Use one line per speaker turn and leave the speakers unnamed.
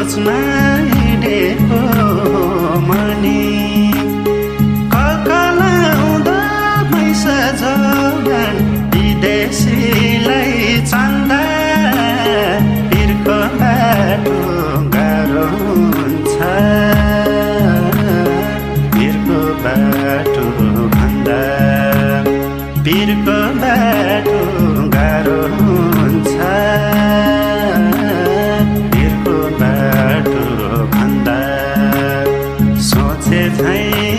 सोचमा हिँडेको money ककलाउँदा mess जवान विदेशीलाई चन्दा पिरको बाटो गाह्रो हुन्छ पिरको बाटो भन्दा पिरको बाटो गाह्रो हुन्छ पिरको बाटो भन्दा सोचे झै